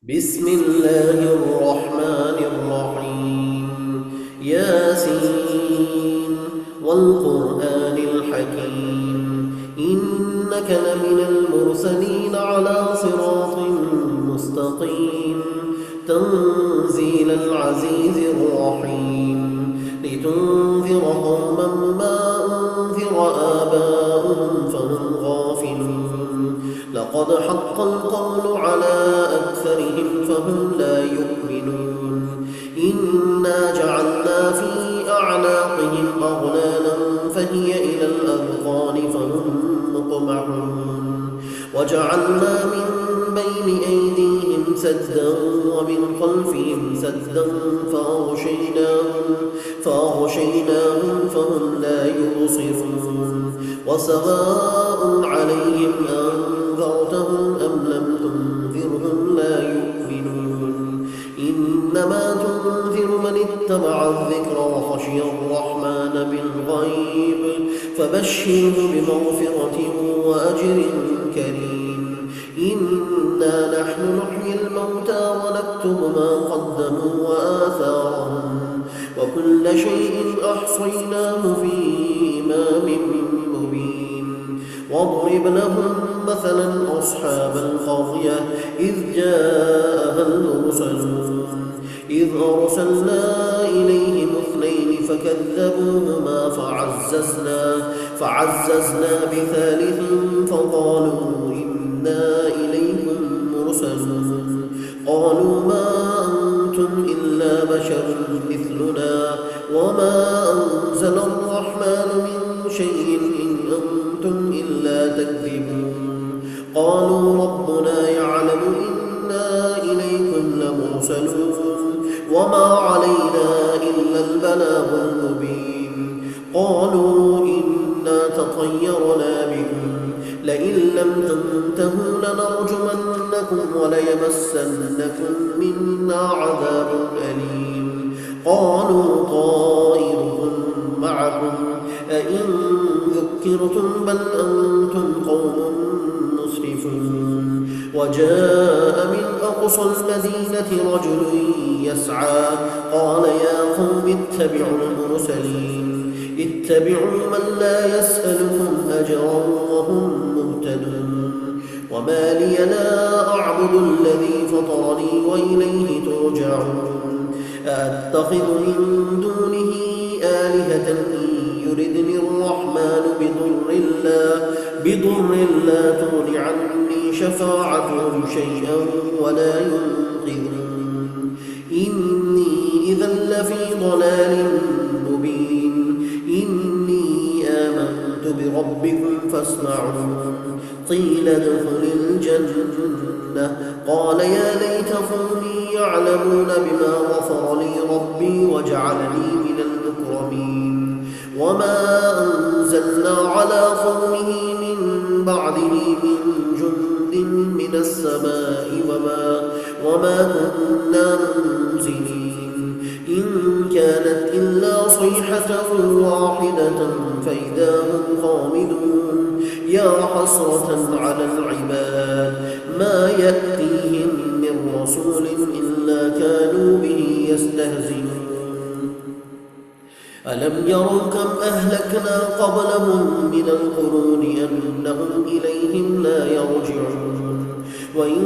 بسم الله الرحمن الرحيم ياسين والقرآن الحكيم إنك لمن المرسلين على صراط مستقيم تنزيل العزيز الرحيم لتنذر قوما ما أنذر آباؤهم فهم غافلون لقد حق القول على أكثرهم فهم لا يؤمنون إنا جعلنا في أعناقهم أغلالا فهي إلى الأذقان فهم مقمحون وجعلنا من بين أيديهم سدا ومن خلفهم سدا فأغشيناهم فهم لا يبصرون وسواء عليهم أنذرتهم أم لم تنذرهم لا يؤمنون إنما تنذر من اتبع الذكر وخشي الرحمن بالغيب فبشره بمغفرة وأجر كريم إنا نحن نحيي الموتى ونكتب ما قدموا وآثارهم وكل شيء أحصيناه في إمام مبين واضرب لهم مثلا أصحاب القرية إذ جاءها المرسلون إذ أرسلنا إليهم اثنين فكذبوهما فعززنا بثالث فقالوا إنا إليكم مرسلون قالوا ما أنتم إلا بشر مثلنا وما أنزل الرحمن من شيء إن أنتم إلا تكذبون قالوا ربنا يعلم إنا إليكم لمرسلون وما علينا إلا البلاغ المبين قالوا إنا تطيرنا بكم لئن لم تنتهوا لنرجمنكم وليمسنكم منا عذاب أليم قالوا طائركم معكم أئن ذكرتم بل أنتم قوم مسرفون وجاء من أقصى المدينة رجل يسعى قال يا قوم اتبعوا المرسلين اتبعوا من لا يسألكم أجرا وهم مهتدون وما لي لا أعبد الذي فطرني وإليه ترجعون أأتخذ من دونه آلهة إن يردني الرحمن بضر لا تغن عني شفاعتهم شيئا ولا ينقذون إني إذا لفي ضلال مبين إني آمنت بربكم فاسمعون قيل ادخل الجنة قال يا ليت قومي يعلمون بما غفر لي ربي وجعلني من المكرمين وما أنزلنا على قومه من بعده من جند من السماء وما كنا منزلين إن كانت إلا صيحة واحدة فإذا هم خامدون يا حسرة على العباد ما يأتيهم من رسول إلا كانوا به يستهزئون ألم يروا كم أهلكنا قبلهم من القرون أنهم إليهم لا يرجعون وإن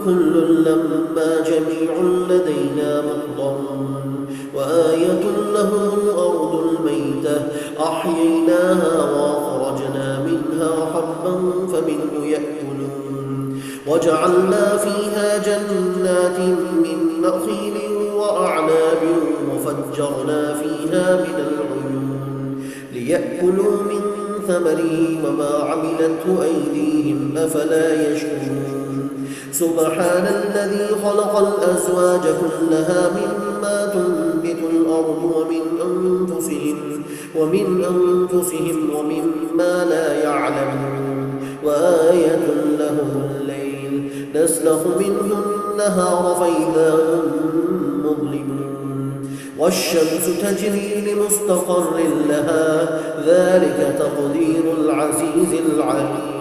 كل لما جميع لدينا محضرون وآية لهم الأرض الميتة أحييناها وأخرجنا منها حبا فمنه يأكلون وجعلنا فيها جنات من نخيل وأعناب وفجرنا فيها من العيون ليأكلوا من ثمره وما عملته أيديهم أفلا يشكرون سبحان الذي خلق الأزواج كلها مما تنبت الأرض ومن أنفسهم ومما لا يعلمون وآية لهم الليل نسلخ منه النهار فإذا هم مظلمون والشمس تجري لمستقر لها ذلك تقدير العزيز العليم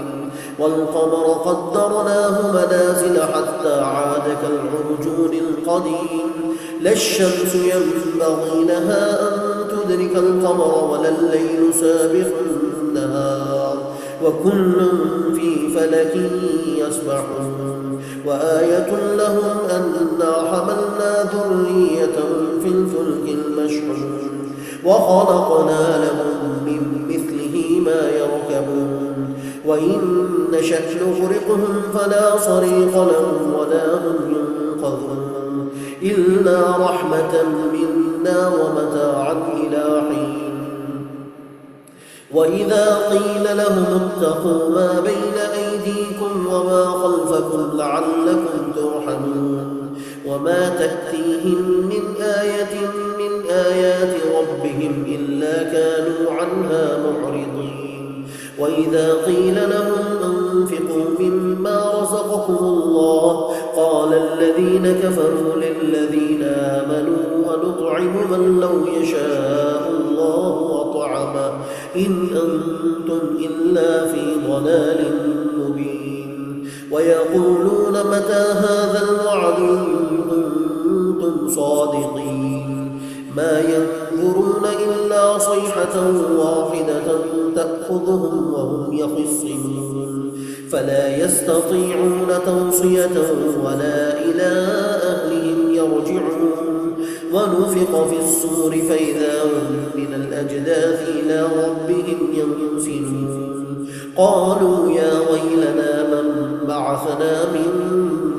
والقمر قدرناه منازل حتى عاد كالعرجون القديم لا الشمس ينبغي لها أن تدرك القمر ولا الليل سابق النهار وكل في فلك يسبحون وآية لهم أنا حملنا ذريتهم في الفلك المشحون وخلقنا لهم من مثله ما يركبون وإن نشأ نغرقهم فلا صريخ لهم ولا هم ينقذون إلا رحمة منا ومتاعا إلى حين وإذا قيل لهم اتقوا ما بين أيديكم وما خلفكم لعلكم ترحمون وما تأتيهم من آية من آيات ربهم إلا كانوا عنها معرضين وإذا قيل لهم أنفقوا مما رزقكم الله قال الذين كفروا للذين آمنوا ونطعم من لو يشاء الله أطعمه إن أنتم إلا في ضلال مبين ويقولون متى هذا الوعد إن كنتم صادقين ما ينظرون إلا صيحة واحدة تأخذهم وهم يخصمون فلا يستطيعون توصية ولا إلى أهلهم يرجعون ونفق في الصور فإذا هم من الأجداث إلى ربهم ينسلون قالوا يا ويلنا من بعثنا من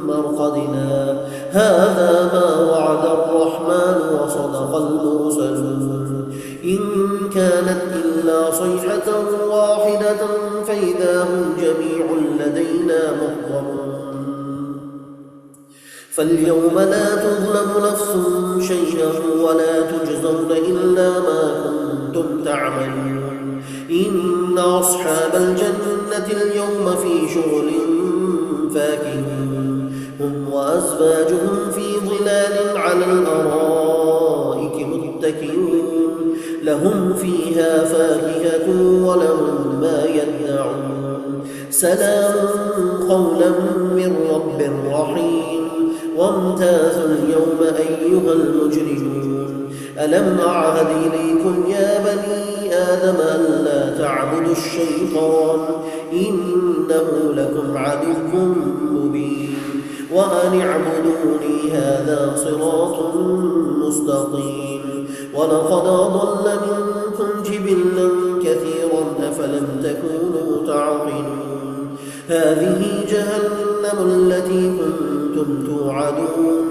مرقدنا هذا ما وعد الرحمن وصدق المرسلون إن كانت إلا صيحة واحدة فإذا هم جميع لدينا محضرون فاليوم لا تظلم نفس شيئا ولا تجزون إلا ما كنتم تعملون إن أصحاب الجنة اليوم في شغل فاكهون هم وأزواجهم في ظلال على الأرائك متكئون لهم فيها فاكهة ولهم ما يدعون سلام قولا من رب رحيم وامتازوا اليوم أيها المجرمون ألم أعهد إليكم يا بني آدم ألا تعبدوا الشيطان إنه لكم عدو مبين وأن اعبدوني هذا صراط مستقيم ولقد أضل منكم جبلا كثيرا أفلم تكونوا تعقلون هذه جهنم التي كنتم توعدون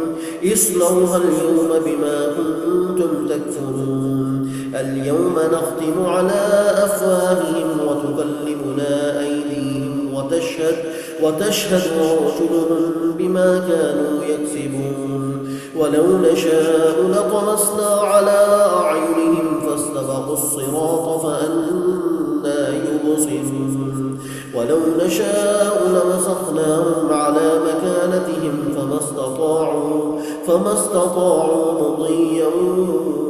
اصلوها اليوم بما كنتم تكفرون اليوم نختم على أفواههم وتكلمنا أيديهم وتشهد أرجلهم بما كانوا يكسبون ولو نشاء لطمسنا على أعينهم فاستبقوا الصراط فأنى يبصرون ولو نشاء لمسخناهم على مكانتهم فما استطاعوا مضيا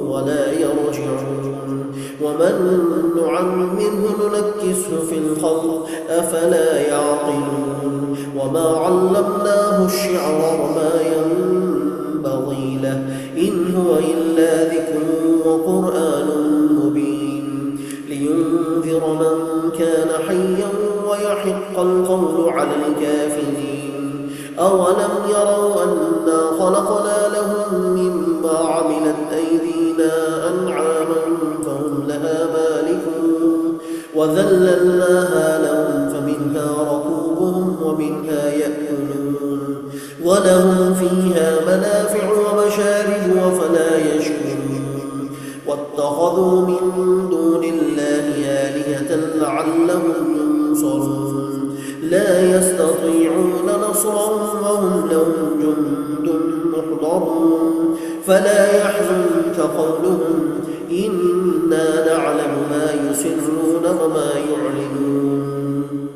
ولا يرجعون ومن نعمره ننكسه في الخلق أفلا يعقلون وما علمناه الشعر وما ينبغي له إن هو إلا ذكر وقرآن مبين لينذر من كان حيا ويحق القول على الكافرين أولم يروا أنا خلقنا لهم مما عملت أيدينا أنعاما فهم لها مالكون وذللناها لهم فمنها ركوبهم ومنها يأكلون ولهم فيها منافع ومشارب وفلا يشكرون واتخذوا من دون الله آلهة لعلهم ينصرون لا يستطيعون نصرهم وهم لهم جند محضرون فلا يحزنك قولهم إنا نعلم ما يسرون وما يعلنون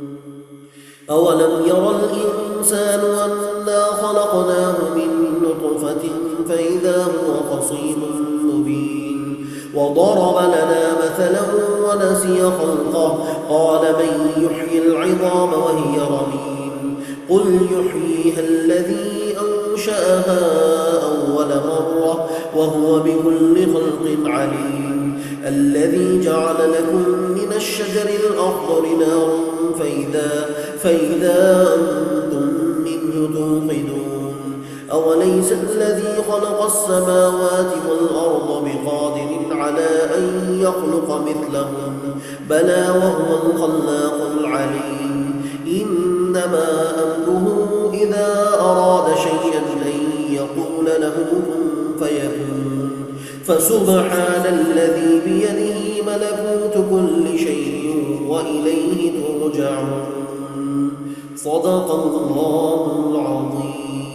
أولم يرى الإنسان أنا خلقناه من نطفة فإذا هو خصيم مبين وضرب لنا مثلا ونسي خلقه قال من يحيي العظام وهي رميم قل يحييها الذي أنشأها أول مرة وهو بكل خلق عليم الذي جعل لكم من الشجر الأخضر نارا فإذا أنتم منه توقدون أوليس الذي خلق السماوات والأرض بقادر على أن يخلق مثلهم بلى وهو الخلاق العليم إنما أمره إذا أراد شيئا أن يقول له كن فيكون فسبحان الذي بيده ملكوت كل شيء وإليه ترجعون صدق الله العظيم.